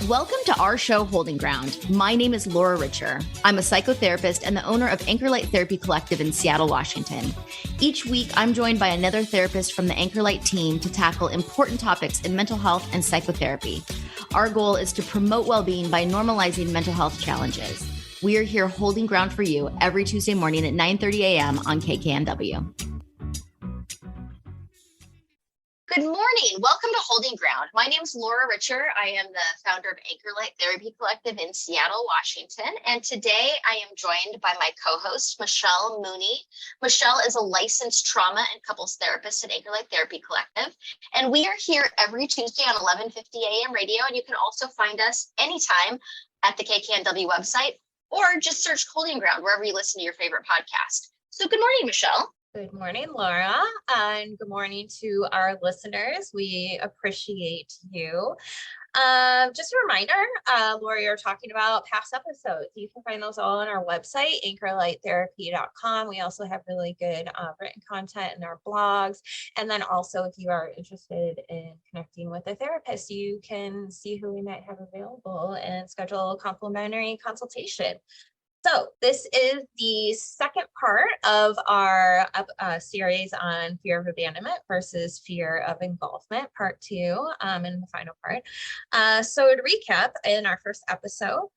Welcome to our show, Holding Ground. My name is Laura Richer. I'm a psychotherapist and the owner of Anchorlight Therapy Collective in Seattle, Washington. Each week, I'm joined by another therapist from the Anchorlight team to tackle important topics in mental health and psychotherapy. Our goal is to promote well-being by normalizing mental health challenges. We are here holding ground for you every Tuesday morning at 9:30 a.m. on KKNW. Good morning. Welcome to Holding Ground. My name is Laura Richer. I am the founder of Anchorlight Therapy Collective in Seattle, Washington. And today I am joined by my co-host, Michelle Mooney. Michelle is a licensed trauma and couples therapist at Anchorlight Therapy Collective. And we are here every Tuesday on 11:50 a.m. radio. And you can also find us anytime at the KKNW website or just search Holding Ground wherever you listen to your favorite podcast. So good morning, Michelle. Good morning, Laura, and good morning to our listeners. We appreciate you. Just a reminder, Laura, you're talking about past episodes. You can find those all on our website, anchorlighttherapy.com. We also have really good written content in our blogs. And then also, if you are interested in connecting with a therapist, you can see who we might have available and schedule a complimentary consultation. So this is the second part of our series on fear of abandonment versus fear of engulfment, part 2, and the final part. So to recap, in our first episode,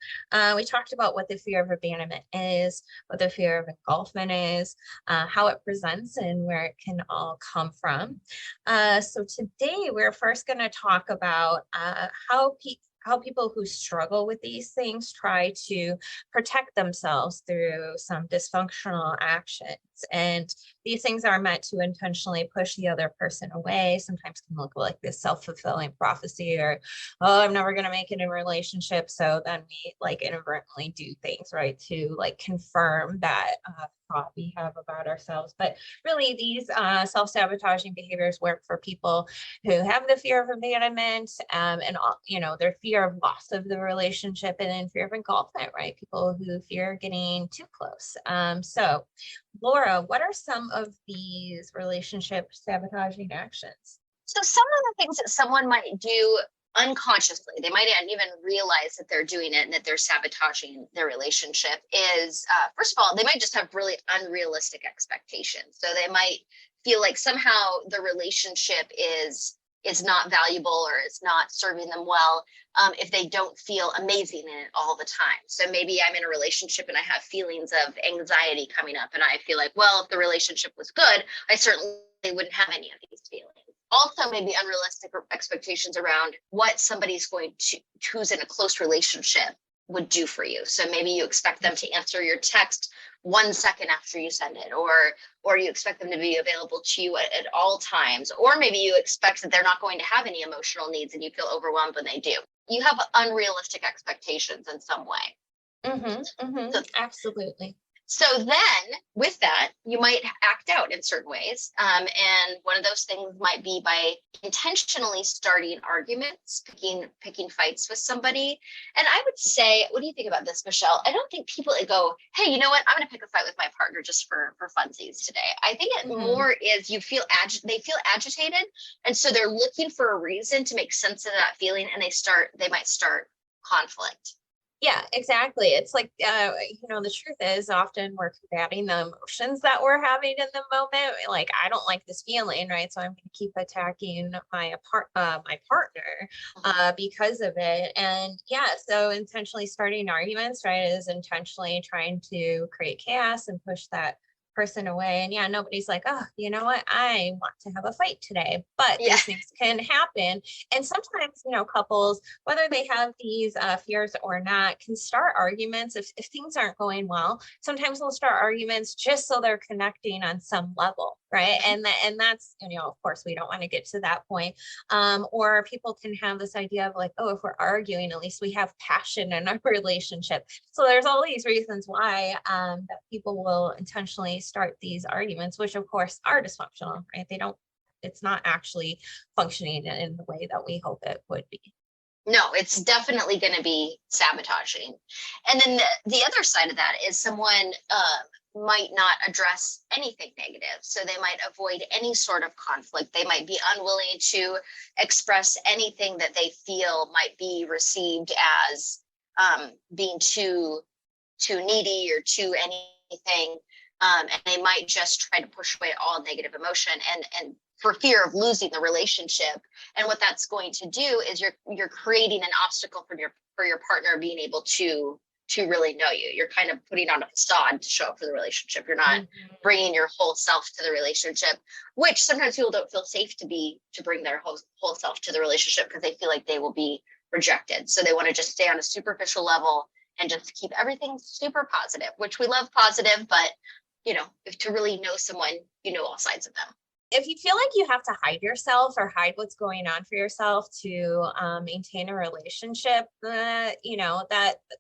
we talked about what the fear of abandonment is, what the fear of engulfment is, how it presents and where it can all come from. So today we're first going to talk about how people who struggle with these things try to protect themselves through some dysfunctional actions. And these things are meant to intentionally push the other person away. Sometimes can look like this self-fulfilling prophecy or, oh, I'm never going to make it in a relationship. So then we inadvertently do things, right, to confirm that thought we have about ourselves. But really, these self-sabotaging behaviors work for people who have the fear of abandonment and their fear of loss of the relationship, and then fear of engulfment, right? People who fear getting too close. So Laura, what are some of these relationship sabotaging actions? So some of the things that someone might do unconsciously, they might not even realize that they're doing it and that they're sabotaging their relationship is, first of all, they might just have really unrealistic expectations. So they might feel like somehow the relationship is not valuable or is not serving them well if they don't feel amazing in it all the time. So maybe I'm in a relationship and I have feelings of anxiety coming up and I feel like, well, if the relationship was good, I certainly wouldn't have any of these feelings. Also, maybe unrealistic expectations around what somebody's going to, who's in a close relationship, would do for you. So maybe you expect them to answer your text 1 second after you send it, or you expect them to be available to you at all times, or maybe you expect that they're not going to have any emotional needs and you feel overwhelmed when they do. You have unrealistic expectations in some way. Absolutely. So then with that, you might act out in certain ways. And one of those things might be by intentionally starting arguments, picking fights with somebody. And I would say, what do you think about this, Michelle? I don't think people go, hey, you know what? I'm going to pick a fight with my partner just for funsies today. I think it more is they feel agitated. And so they're looking for a reason to make sense of that feeling. And they might start conflict. Yeah, exactly. It's like, the truth is often we're combating the emotions that we're having in the moment. Like, I don't like this feeling, right? So I'm going to keep attacking my partner because of it. And yeah, so intentionally starting arguments, right, is intentionally trying to create chaos and push that person away. And yeah, nobody's like, oh, you know what, I want to have a fight today. But these things can happen. And sometimes, couples, whether they have these fears or not, can start arguments if things aren't going well. Sometimes they'll start arguments just so they're connecting on some level, right? And that's, of course, we don't want to get to that point. Or people can have this idea of like, oh, if we're arguing, at least we have passion in our relationship. So there's all these reasons why that people will intentionally start these arguments, which of course are dysfunctional, right? It's not actually functioning in the way that we hope it would be. No, it's definitely going to be sabotaging. And then the other side of that is someone might not address anything negative. So they might avoid any sort of conflict. They might be unwilling to express anything that they feel might be received as being too needy or too anything. And they might just try to push away all negative emotion and for fear of losing the relationship. And what that's going to do is you're creating an obstacle for your partner being able to really know you. You're kind of putting on a facade to show up for the relationship. You're not bringing your whole self to the relationship, which sometimes people don't feel safe to bring their whole self to the relationship because they feel like they will be rejected. So they want to just stay on a superficial level and just keep everything super positive, which we love positive, but if to really know someone, all sides of them. If you feel like you have to hide yourself or hide what's going on for yourself to maintain a relationship, that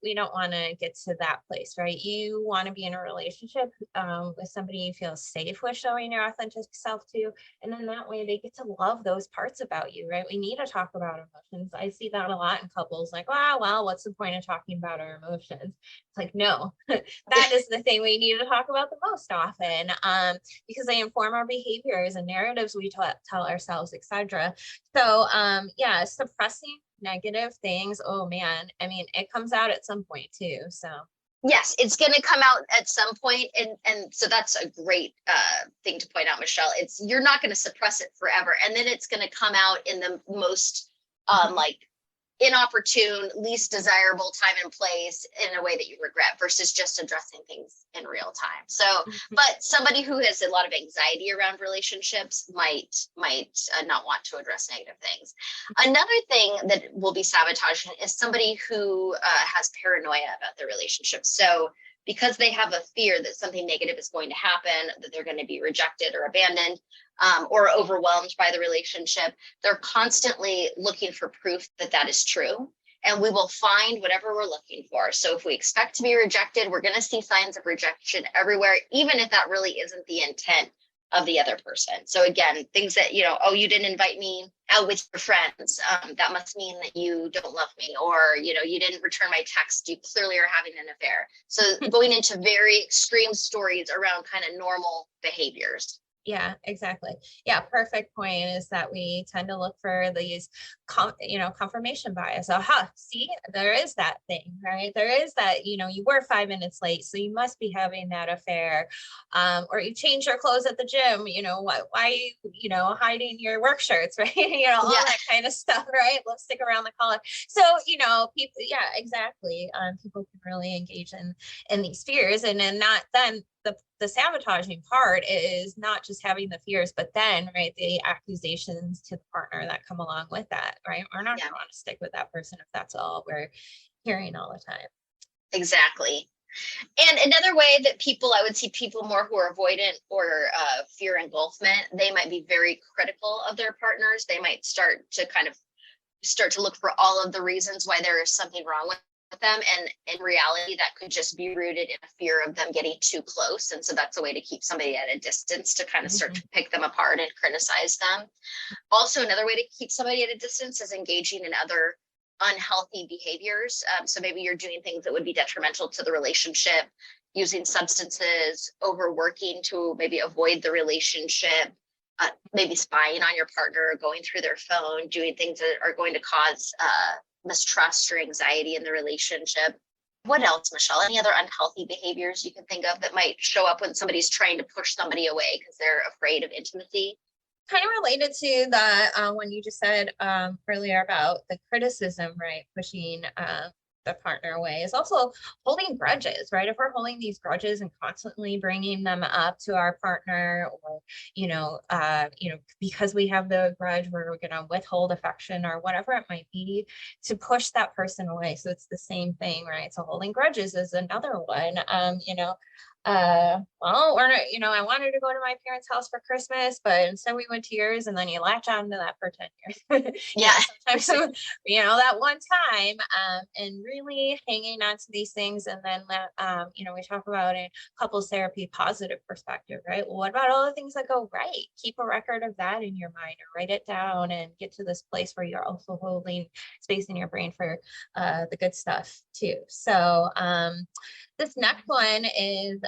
we don't want to get to that place, right? You want to be in a relationship with somebody you feel safe with showing your authentic self to, and then that way they get to love those parts about you, right? We need to talk about emotions. I see that a lot in couples, like, wow, well, what's the point of talking about our emotions? It's like, no, that is the thing we need to talk about the most often, because they inform our behaviors and narratives we tell ourselves, etc. So suppressing negative things, oh man, I mean, it comes out at some point too. So yes, it's going to come out at some point, and so that's a great thing to point out, Michelle. You're not going to suppress it forever, and then it's going to come out in the most like inopportune, least desirable time and place in a way that you regret versus just addressing things in real time. So, but somebody who has a lot of anxiety around relationships might not want to address negative things. Another thing that will be sabotaging is somebody who has paranoia about their relationship. So because they have a fear that something negative is going to happen, that they're going to be rejected or abandoned, or overwhelmed by the relationship, they're constantly looking for proof that that is true. And we will find whatever we're looking for. So if we expect to be rejected, we're going to see signs of rejection everywhere, even if that really isn't the intent of the other person. So again, things that, oh, you didn't invite me out with your friends. That must mean that you don't love me, or, you didn't return my text. You clearly are having an affair. So going into very extreme stories around kind of normal behaviors. Yeah, exactly. Yeah, perfect point is that we tend to look for these, confirmation bias. Aha, see, there is that thing, right? There is that, you were 5 minutes late, so you must be having that affair. Or you changed your clothes at the gym, why, hiding your work shirts, right? All that kind of stuff, right? Lipstick around the collar. So, people, yeah, exactly. People can really engage in these fears, and then the sabotaging part is not just having the fears, but then, right, the accusations to the partner that come along with that, right? We're not going to want to stick with that person if that's all we're hearing all the time. Exactly. And another way that I would see people more who are avoidant or fear engulfment, they might be very critical of their partners. They might start to look for all of the reasons why there is something wrong with them, and in reality that could just be rooted in a fear of them getting too close, and so that's a way to keep somebody at a distance, to kind of start to pick them apart and criticize them. Also, another way to keep somebody at a distance is engaging in other unhealthy behaviors. So maybe you're doing things that would be detrimental to the relationship, using substances, overworking to maybe avoid the relationship, maybe spying on your partner, going through their phone, doing things that are going to cause mistrust or anxiety in the relationship. What else, Michelle? Any other unhealthy behaviors you can think of that might show up when somebody's trying to push somebody away because they're afraid of intimacy? Kind of related to the when you just said earlier about the criticism, right? Pushing the partner away is also holding grudges, right? If we're holding these grudges and constantly bringing them up to our partner, or because we have the grudge, we're going to withhold affection or whatever it might be to push that person away. So it's the same thing, right? So holding grudges is another one. Well, we're not, I wanted to go to my parents' house for Christmas, but instead we went to yours, and then you latch on to that for 10 years. Sometimes, that one time, and really hanging on to these things. And then that, we talk about in couples therapy, positive perspective, right? Well, what about all the things that go right? Keep a record of that in your mind, or write it down, and get to this place where you're also holding space in your brain for the good stuff too. So, this next one is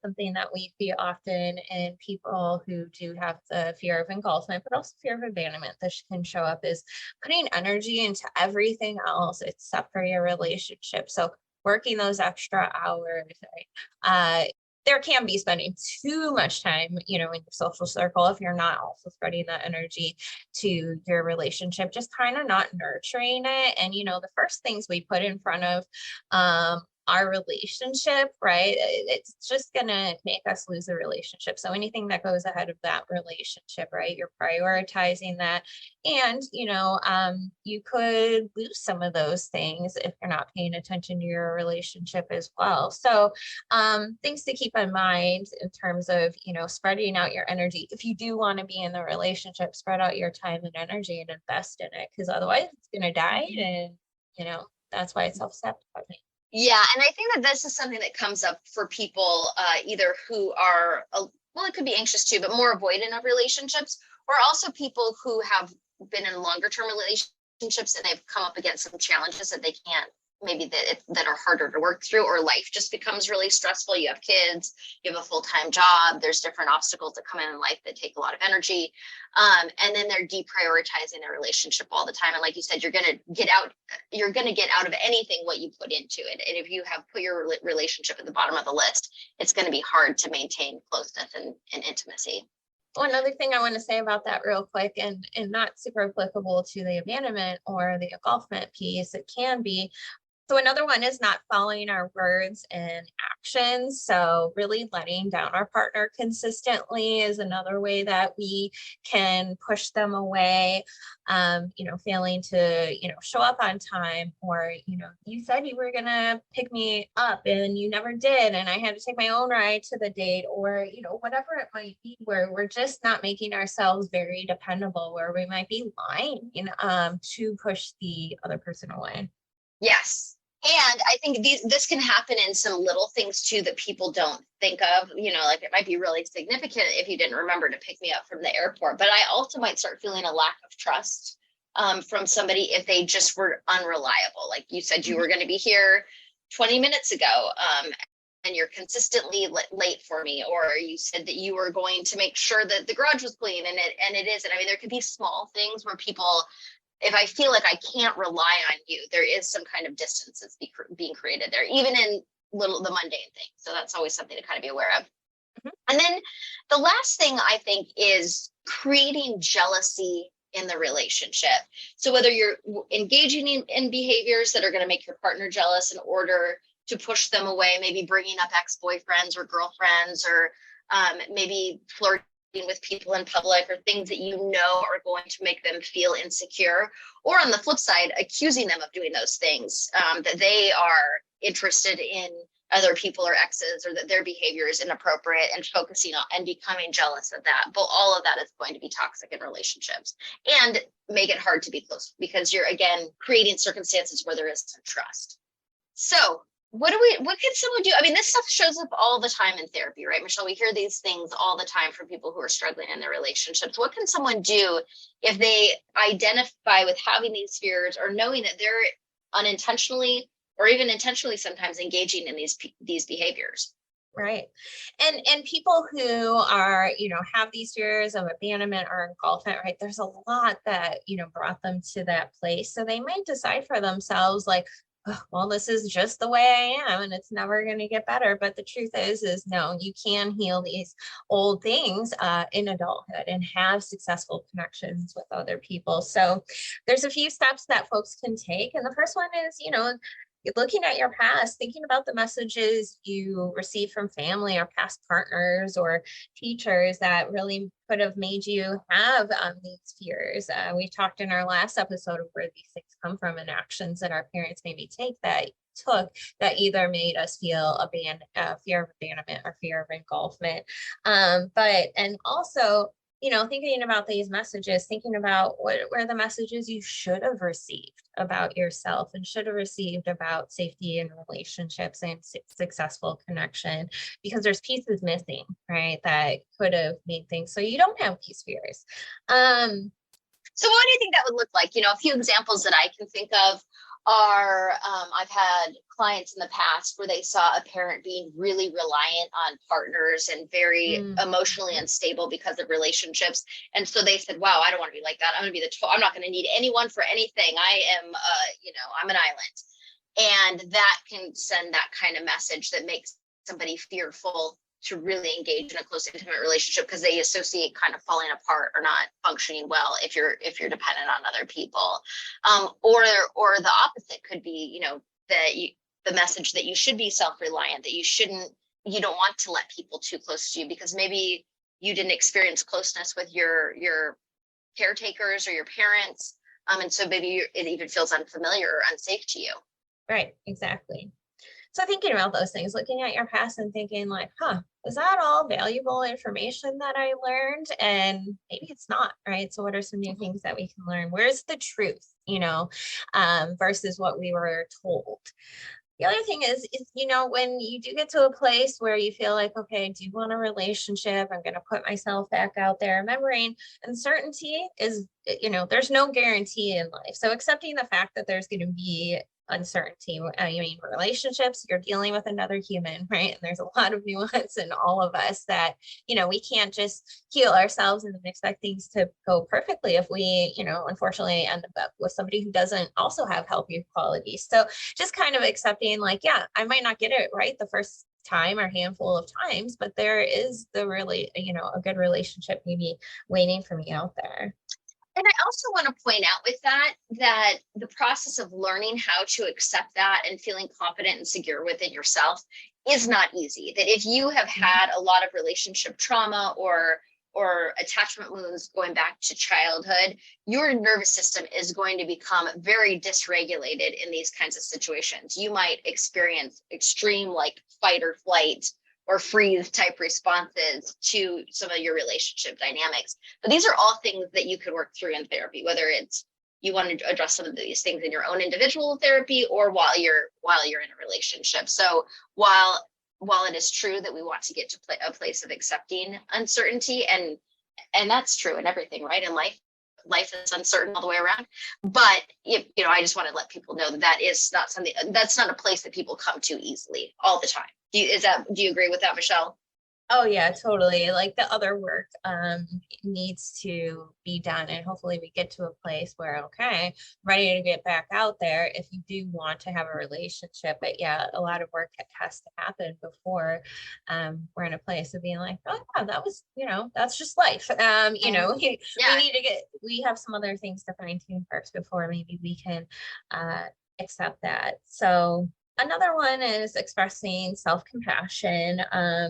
something that we see often in people who do have the fear of engulfment, but also fear of abandonment that can show up is putting energy into everything else except for your relationship. So working those extra hours, right? There can be spending too much time, in your social circle if you're not also spreading that energy to your relationship, just kind of not nurturing it. And, the first things we put in front of our relationship, right? It's just going to make us lose the relationship. So anything that goes ahead of that relationship, right? You're prioritizing that. And, you could lose some of those things if you're not paying attention to your relationship as well. So things to keep in mind in terms of, spreading out your energy. If you do want to be in the relationship, spread out your time and energy and invest in it, because otherwise it's going to die. And, that's why it's self-sabotaging. Yeah, and I think that this is something that comes up for people either who are, well, it could be anxious too, but more avoidant of relationships, or also people who have been in longer term relationships and they've come up against some challenges that they can't, maybe that are harder to work through, or life just becomes really stressful. You have kids, you have a full-time job, there's different obstacles that come in life that take a lot of energy. And then they're deprioritizing their relationship all the time. And like you said, you're going to get out of anything what you put into it. And if you have put your relationship at the bottom of the list, it's going to be hard to maintain closeness and intimacy. Well, another thing I want to say about that real quick, and not super applicable to the abandonment or the engulfment piece, it can be. So another one is not following our words and actions. So really letting down our partner consistently is another way that we can push them away. Failing to, show up on time, or, you said you were going to pick me up and you never did. And I had to take my own ride to the date, or, whatever it might be, where we're just not making ourselves very dependable, where we might be lying, to push the other person away. Yes. And I think this can happen in some little things too that people don't think of, like it might be really significant if you didn't remember to pick me up from the airport, but I also might start feeling a lack of trust from somebody if they just were unreliable. Like you said, you were going to be here 20 minutes ago and you're consistently late for me, or you said that you were going to make sure that the garage was clean and it isn't. I mean, there could be small things where people, if I feel like I can't rely on you, there is some kind of distance that's being created there, even in the mundane things. So that's always something to kind of be aware of. Mm-hmm. And then the last thing I think is creating jealousy in the relationship. So whether you're engaging in behaviors that are going to make your partner jealous in order to push them away, maybe bringing up ex-boyfriends or girlfriends, or maybe flirting with people in public, or things that are going to make them feel insecure, or on the flip side, accusing them of doing those things that they are interested in other people or exes, or that their behavior is inappropriate, and focusing on and becoming jealous of that. But all of that is going to be toxic in relationships and make it hard to be close, because you're again creating circumstances where there isn't trust. So what can someone do? I mean, this stuff shows up all the time in therapy, right, Michelle? We hear these things all the time from people who are struggling in their relationships. What can someone do if they identify with having these fears, or knowing that they're unintentionally or even intentionally sometimes engaging in these behaviors? Right. And people who are, have these fears of abandonment or engulfment, right? There's a lot that, brought them to that place. So they might decide for themselves, like, oh, well, this is just the way I am and it's never going to get better. But the truth is no, you can heal these old things in adulthood and have successful connections with other people. So there's a few steps that folks can take. And the first one is, looking at your past, thinking about the messages you received from family or past partners or teachers that really could have made you have these fears. We talked in our last episode of where these things come from, and actions that our parents maybe took that either made us feel fear of abandonment or fear of engulfment. And also, thinking about these messages, thinking about what were the messages you should have received about yourself and should have received about safety in relationships and successful connection, because there's pieces missing, right, that could have made things so you don't have these fears. So what do you think that would look like? A few examples that I can think of are, I've had clients in the past where they saw a parent being really reliant on partners and very Mhm. emotionally unstable because of relationships. And so they said, wow, I don't want to be like that. I'm going to be I'm not going to need anyone for anything. I am, I'm an island. And that can send that kind of message that makes somebody fearful to really engage in a close intimate relationship, because they associate kind of falling apart or not functioning well if you're dependent on other people. Or the opposite could be, that the message that you should be self-reliant, that you don't want to let people too close to you because maybe you didn't experience closeness with your caretakers or your parents. And so maybe it even feels unfamiliar or unsafe to you. Right, exactly. So thinking about those things, looking at your past and thinking like, was that all valuable information that I learned? And maybe it's not, right? So what are some new Mhm. things that we can learn? Where's the truth, versus what we were told? The other thing is, when you do get to a place where you feel like, okay, I do want a relationship, I'm going to put myself back out there, remembering uncertainty is, there's no guarantee in life. So accepting the fact that there's going to be uncertainty. I mean, relationships, you're dealing with another human, right? And there's a lot of nuance in all of us that, we can't just heal ourselves and then expect things to go perfectly if we, unfortunately end up with somebody who doesn't also have healthy qualities. So just kind of accepting like, yeah, I might not get it right the first time or handful of times, but there is a good relationship maybe waiting for me out there. And I also want to point out with that the process of learning how to accept that and feeling confident and secure within yourself is not easy. That if you have Mhm. had a lot of relationship trauma or attachment wounds going back to childhood, your nervous system is going to become very dysregulated in these kinds of situations. You might experience extreme like fight or flight or freeze type responses to some of your relationship dynamics. But these are all things that you could work through in therapy, whether it's you want to address some of these things in your own individual therapy or while you're in a relationship. So while it is true that we want to get to a place of accepting uncertainty, and that's true in everything, right? In life is uncertain all the way around. But I just want to let people know that is not something, that's not a place that people come to easily all the time. Do you agree with that, Michelle? Oh yeah, totally. Like the other work needs to be done, and hopefully we get to a place where okay, ready to get back out there if you do want to have a relationship. But yeah, a lot of work has to happen before we're in a place of being like, oh yeah, that was, that's just life. We Yeah. need to we have some other things to fine tune first before maybe we can uh accept that. So another one is expressing self-compassion.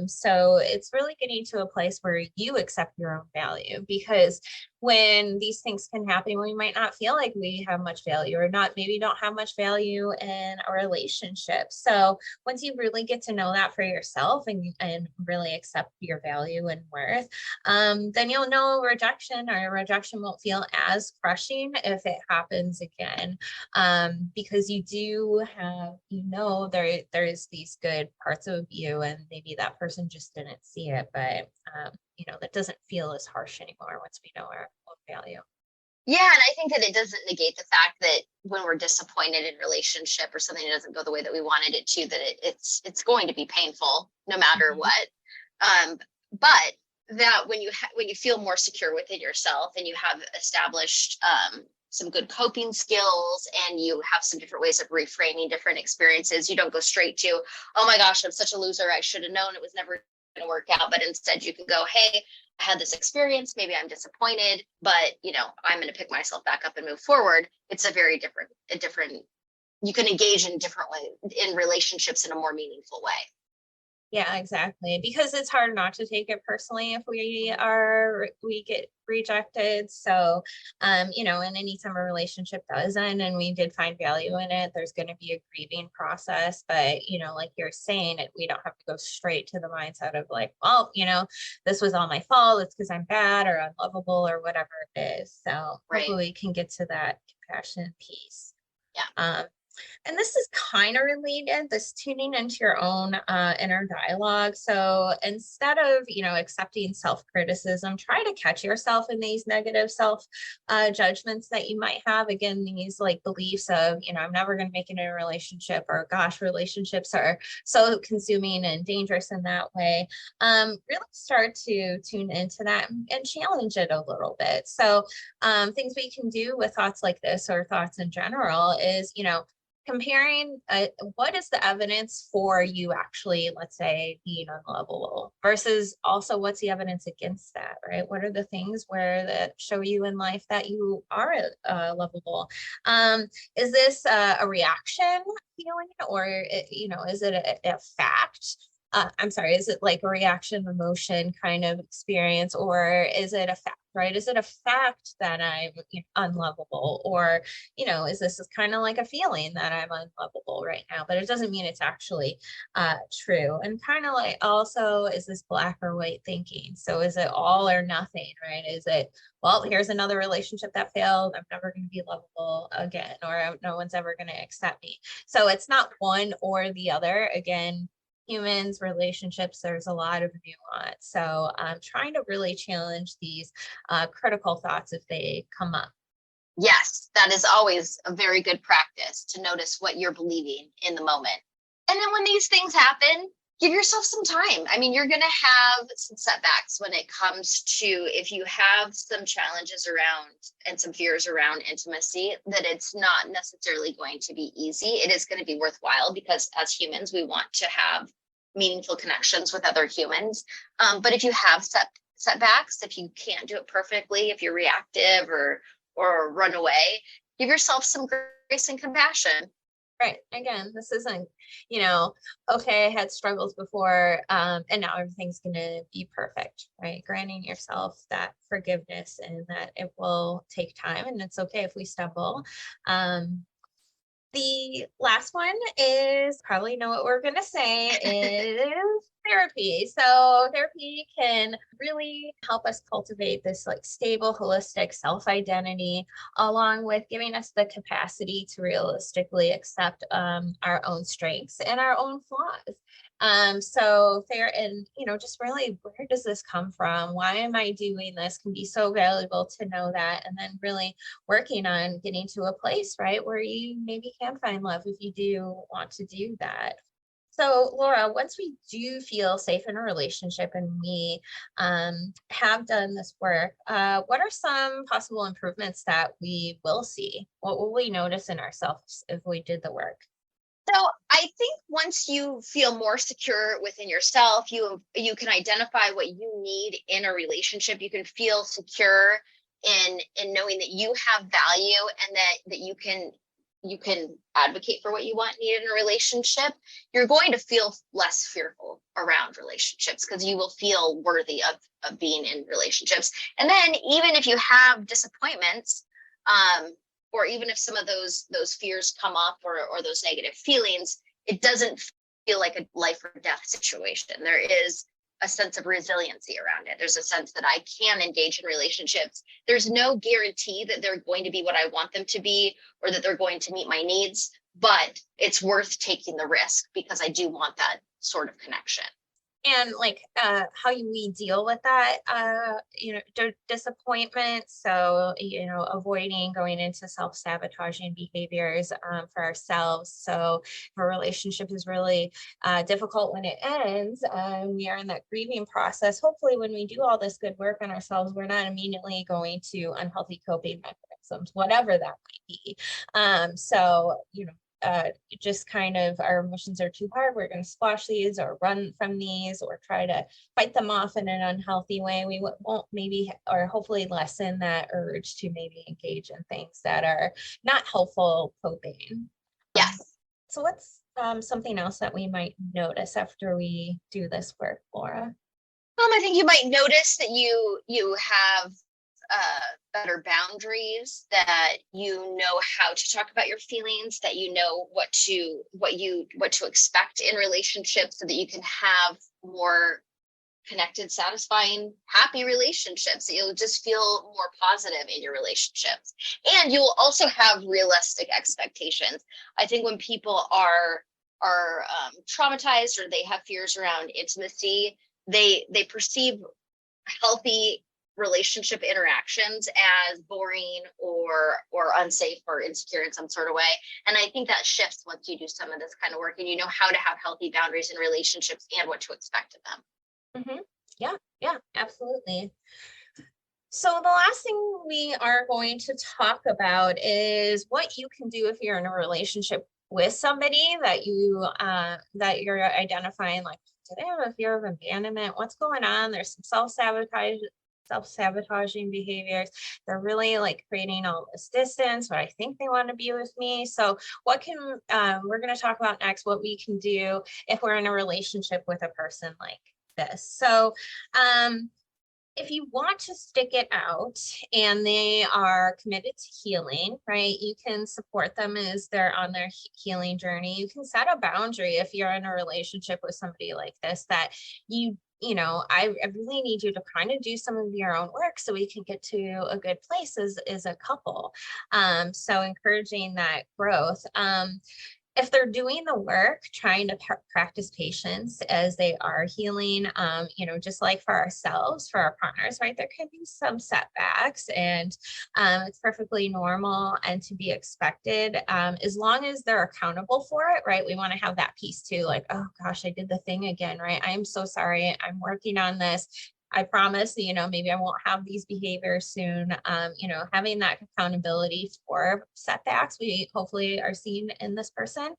So it's really getting to a place where you accept your own value, because when these things can happen, we might not feel like we have much value or not, maybe don't have much value in a relationship. So once you really get to know that for yourself and really accept your value and worth, then you'll know rejection won't feel as crushing if it happens again, because you do have, there's these good parts of you, and maybe that person just didn't see it, but that doesn't feel as harsh anymore once we know our own value. Yeah, and I think that it doesn't negate the fact that when we're disappointed in relationship or something doesn't go the way that we wanted it to, that it's going to be painful no matter Mhm. what. But that when you feel more secure within yourself and you have established some good coping skills and you have some different ways of reframing different experiences, you don't go straight to, oh my gosh, I'm such a loser. I should have known it was never going to work out. But instead, you can go, hey, I had this experience. Maybe I'm disappointed, but I'm going to pick myself back up and move forward. It's a different. You can engage in different way in relationships in a more meaningful way. Yeah, exactly. Because it's hard not to take it personally if we get rejected. So, and anytime a relationship does end and we did find value in it, there's going to be a grieving process. But, like you're saying, we don't have to go straight to the mindset of like, well, this was all my fault. It's because I'm bad or unlovable or whatever it is. So Right. hopefully we can get to that compassion piece. Yeah. Um, And this is kind of related, this tuning into your own inner dialogue. So instead of, accepting self-criticism, try to catch yourself in these negative self judgments that you might have. Again, these like beliefs of, I'm never going to make it in a relationship, or gosh, relationships are so consuming and dangerous in that way. Really start to tune into that and challenge it a little bit. So things we can do with thoughts like this, or thoughts in general, is, comparing what is the evidence for you actually, let's say, being unlovable, versus also what's the evidence against that, right? What are the things that show you in life that you are lovable? Is this a reaction feeling, or is it a fact? I'm sorry, is it like a reaction, emotion kind of experience, or is it a fact, right? Is it a fact that I'm unlovable, or, is this kind of like a feeling that I'm unlovable right now, but it doesn't mean it's actually true. And kind of like, also, is this black or white thinking? So is it all or nothing, right? Is it, well, here's another relationship that failed, I'm never going to be lovable again, or no one's ever going to accept me. So it's not one or the other. Again, humans, relationships, there's a lot of nuance. So I'm trying to really challenge these critical thoughts if they come up. Yes, that is always a very good practice, to notice what you're believing in the moment. And then when these things happen, give yourself some time. I mean, you're going to have some setbacks when it comes to, if you have some challenges around and some fears around intimacy, that it's not necessarily going to be easy. It is going to be worthwhile, because as humans, we want to have meaningful connections with other humans. But if you have setbacks, if you can't do it perfectly, if you're reactive or run away, give yourself some grace and compassion. Right. Again, this isn't, okay, I had struggles before, and now everything's going to be perfect, right? Granting yourself that forgiveness, and that it will take time, and it's okay if we stumble. The last one is, probably know what we're going to say, is therapy. So therapy can really help us cultivate this like stable, holistic self-identity, along with giving us the capacity to realistically accept our own strengths and our own flaws. So there, and just really, where does this come from? Why am I doing this? Can be so valuable to know that, and then really working on getting to a place, right, where you maybe can find love if you do want to do that. So Laura, once we do feel safe in a relationship, and we have done this work, what are some possible improvements that we will see? What will we notice in ourselves if we did the work? So I think once you feel more secure within yourself, you can identify what you need in a relationship. You can feel secure in knowing that you have value, and that you can advocate for what you want, need in a relationship. You're going to feel less fearful around relationships, because you will feel worthy of being in relationships. And then even if you have disappointments, or even if some of those fears come up, or those negative feelings, it doesn't feel like a life or death situation. There is a sense of resiliency around it. There's a sense that I can engage in relationships. There's no guarantee that they're going to be what I want them to be, or that they're going to meet my needs, but it's worth taking the risk, because I do want that sort of connection. And like how we deal with that, disappointment. So, avoiding going into self-sabotaging behaviors for ourselves. So if a relationship is really difficult when it ends, we are in that grieving process. Hopefully when we do all this good work on ourselves, we're not immediately going to unhealthy coping mechanisms, whatever that might be. So, just kind of, our emotions are too hard, we're going to squash these, or run from these, or try to fight them off in an unhealthy way. We won't maybe, or hopefully lessen that urge to maybe engage in things that are not helpful coping. Yes. So what's something else that we might notice after we do this work, Laura? I think you might notice that you have better boundaries, that you know how to talk about your feelings, that you know what to expect in relationships, so that you can have more connected, satisfying, happy relationships. You'll just feel more positive in your relationships. And you'll also have realistic expectations. I think when people are traumatized or they have fears around intimacy, they perceive healthy relationship interactions as boring or unsafe or insecure in some sort of way. And I think that shifts once you do some of this kind of work and you know how to have healthy boundaries in relationships and what to expect of them. Mm-hmm. Yeah, absolutely. So the last thing we are going to talk about is what you can do if you're in a relationship with somebody that you're identifying, like, do they have a fear of abandonment? What's going on? There's some self-sabotaging behaviors. They're really like creating all this distance, but I think they want to be with me. So what can we're going to talk about next, what we can do if we're in a relationship with a person like this. So if you want to stick it out and they are committed to healing, right, you can support them as they're on their healing journey. You can set a boundary if you're in a relationship with somebody like this, that I really need you to kind of do some of your own work so we can get to a good place as a couple. So encouraging that growth. If they're doing the work, trying to practice patience as they are healing, just like for ourselves, for our partners, right? There can be some setbacks, and it's perfectly normal and to be expected, as long as they're accountable for it, right? We want to have that piece too, like, oh gosh, I did the thing again, right? I am so sorry. I'm working on this. I promise, maybe I won't have these behaviors soon. Having that accountability for setbacks we hopefully are seeing in this person.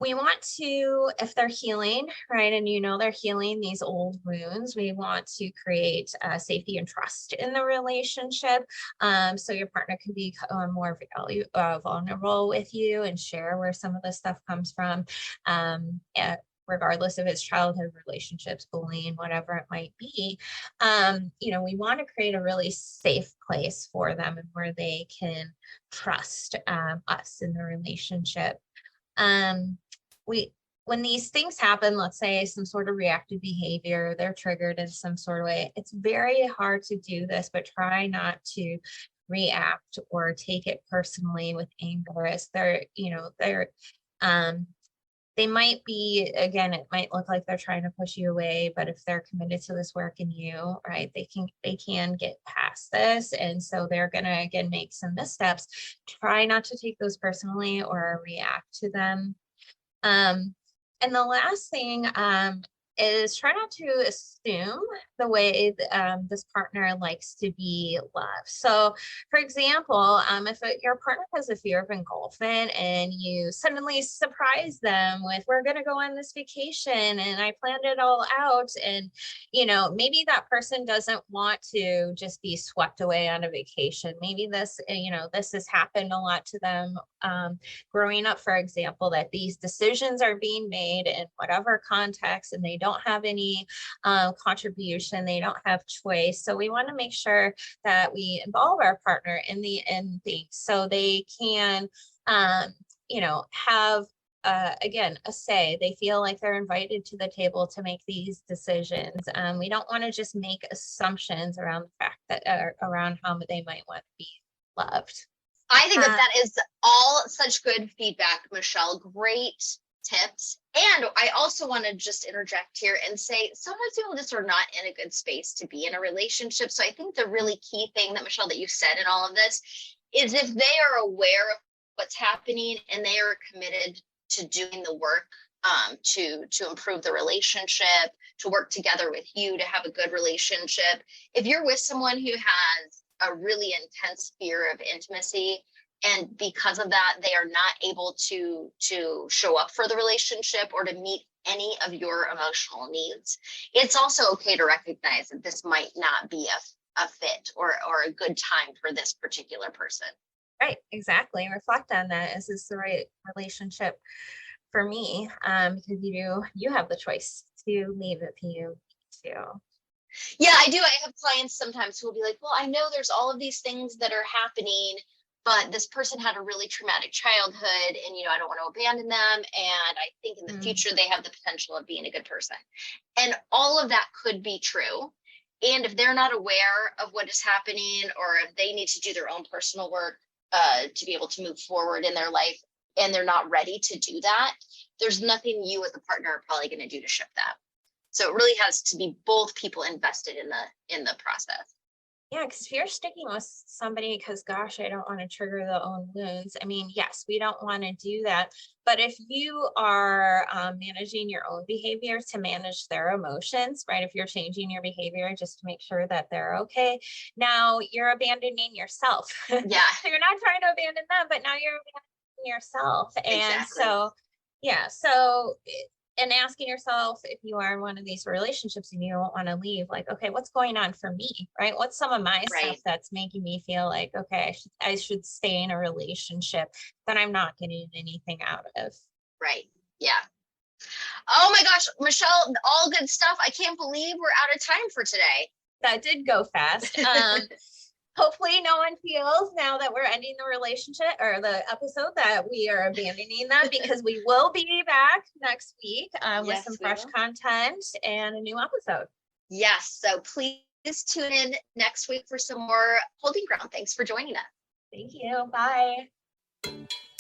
We want to, if they're healing, right, and they're healing these old wounds, we want to create safety and trust in the relationship. So your partner can be more vulnerable with you and share where some of this stuff comes from. Regardless of its childhood relationships, bullying, whatever it might be, we want to create a really safe place for them and where they can trust us in the relationship. When these things happen, let's say some sort of reactive behavior, they're triggered in some sort of way, it's very hard to do this, but try not to react or take it personally with anger as they might be, again, it might look like they're trying to push you away, but if they're committed to this work in you, right, they can get past this. And so they're going to, again, make some missteps. Try not to take those personally or react to them. And the last thing is try not to assume the way this partner likes to be loved. So for example, if your partner has a fear of engulfment and you suddenly surprise them with, we're going to go on this vacation and I planned it all out, and maybe that person doesn't want to just be swept away on a vacation. Maybe this has happened a lot to them growing up, for example, that these decisions are being made in whatever context and they don't have any contribution, they don't have choice. So we want to make sure that we involve our partner in the end things so they can have again, a say. They feel like they're invited to the table to make these decisions. We don't want to just make assumptions around the fact that around how they might want to be loved. I think that is all such good feedback, Michelle. Great tips. And I also want to just interject here and say sometimes people just are not in a good space to be in a relationship. So I think the really key thing that, Michelle, that you said in all of this is if they are aware of what's happening and they are committed to doing the work to improve the relationship, to work together with you, to have a good relationship. If you're with someone who has a really intense fear of intimacy, and because of that, they are not able to show up for the relationship or to meet any of your emotional needs, it's also okay to recognize that this might not be a fit or a good time for this particular person. Right, exactly. Reflect on that. Is this the right relationship for me? Because you have the choice to leave if you need to. Yeah, I do. I have clients sometimes who will be like, well, I know there's all of these things that are happening, but this person had a really traumatic childhood, and I don't want to abandon them, and I think in the future they have the potential of being a good person. And all of that could be true. And if they're not aware of what is happening, or if they need to do their own personal work to be able to move forward in their life, and they're not ready to do that, there's nothing you as a partner are probably going to do to shift that. So it really has to be both people invested in the process. Yeah, because if you're sticking with somebody because, gosh, I don't want to trigger the own wounds. I mean, yes, we don't want to do that. But if you are managing your own behavior to manage their emotions, right? If you're changing your behavior just to make sure that they're okay, now you're abandoning yourself. Yeah. So you're not trying to abandon them, but now you're abandoning yourself. And Exactly. so, yeah. So and asking yourself, if you are in one of these relationships and you don't want to leave, like, okay, what's going on for me, right? What's some of my stuff that's making me feel like, okay, I should stay in a relationship that I'm not getting anything out of. Right. Yeah. Oh my gosh, Michelle, all good stuff. I can't believe we're out of time for today. That did go fast. Hopefully no one feels now that we're ending the relationship or the episode that we are abandoning them, because we will be back next week with some fresh content and a new episode. Yes. So please tune in next week for some more Holding Ground. Thanks for joining us. Thank you. Bye.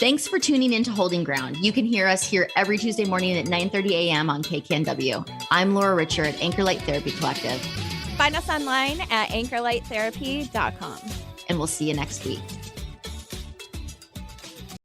Thanks for tuning in to Holding Ground. You can hear us here every Tuesday morning at 9:30 a.m. on KKNW. I'm Laura Richer at Anchor Light Therapy Collective. Find us online at anchorlighttherapy.com. And we'll see you next week.